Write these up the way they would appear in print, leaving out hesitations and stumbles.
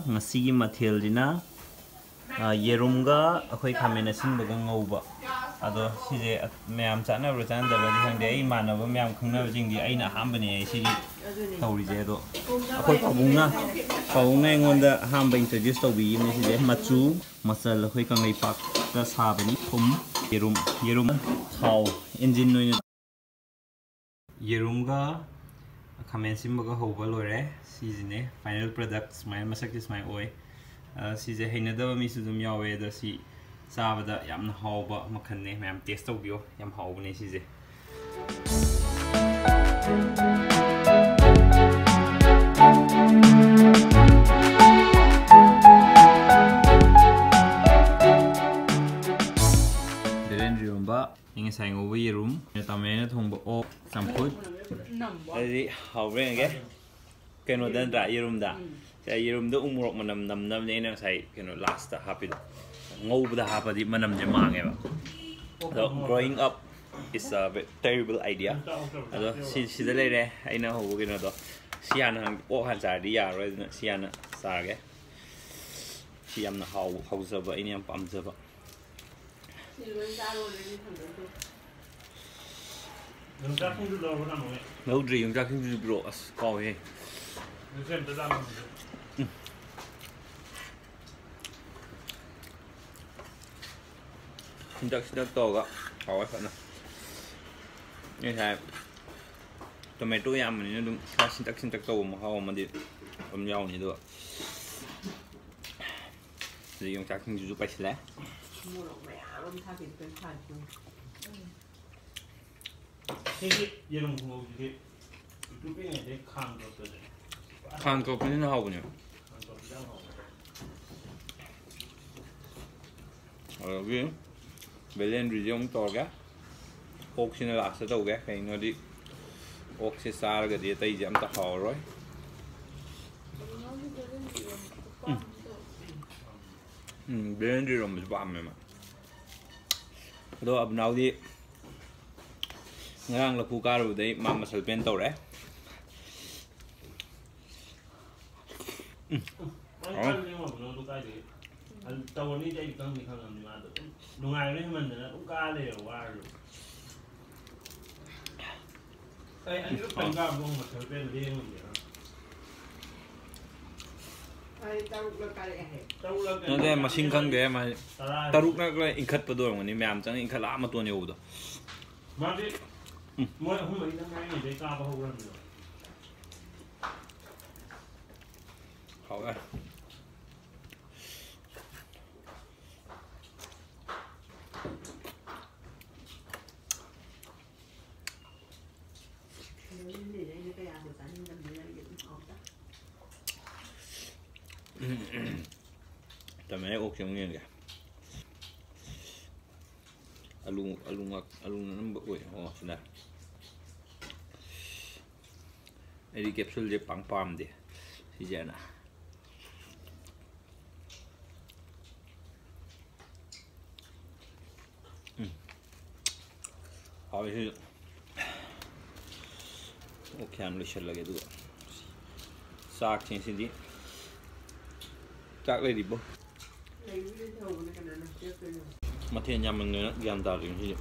ngasi mathel-dina yerumga akhoi khamen asinbaga ngauba ado sije mayam chanabro chandabadi khangde ai manaba mayam khangnaba jingdi aina hambane sigi tawrije do akhoi pabungna engonda hamba introduce tawbi yimne sije machu masal akhoi kangai pak ta sabani thum yerum thau engine noina yerumga khamen simbaga hoba lore sijine final product smile masakti smile oi sije hainadaba mi su dum yawe da si sabada yamna hauba makhanne mayam taste tawbiyo yam haubane sije derendriumba inge saingo yerum tamena thongba o samput adi haubre nge keno dan ra yerumda yerumda umurok manam nam ne na sai keno last ta happy ngobda hapadi manam je mangeba so growing up is a terrible idea ado si da lere aina ho keno do siana o han sa di ya ro siana sa ge siamna hauzaba ini am pamzaba Laudri yung jaking du bro as kau he. Sintak to ga kau apa na? Ini saya tomato yam ni dum sintak to mo kau mandi yau ni do. Jadi yung jaking du pa sila. 얘는 뭐 이게 유튜브에 내 칸 것들이 칸 거는 하고요. 여기 벨렌 리좀 또가 혹시나 라스도 오게 그냥 혹시 살가 뒤에 또 이제 아무튼 하오로 벨렌 리좀 좀 밤에만 또 abnaudi ngang la pukaru dei mama salpen to re tawani dai kan ni kan ni ma do nungai ne man na u ka le wa ru ai ani ko panga bong ma salpen le ni ai taruk la ka le he no de machine khang de ma taruk na ko inkhat pa do ngani myam chang inkhat la ma to ne u do ma de moi hum mai nang ngai de ka ba ho ran do hao a tamay ok yung yun kaya alung na nambak uy oh sila edi capsule je pang pam de si jana abi okay am lishal lage du saak chen si di chắc lấy đi bố mà thiên nhà mình nữa gian tạo gì gì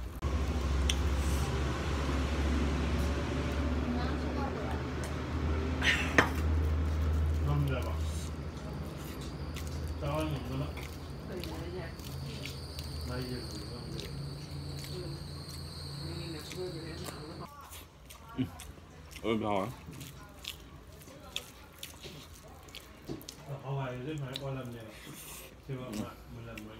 rồi Hawaii rất phải qua lần này thì mà mình làm mấy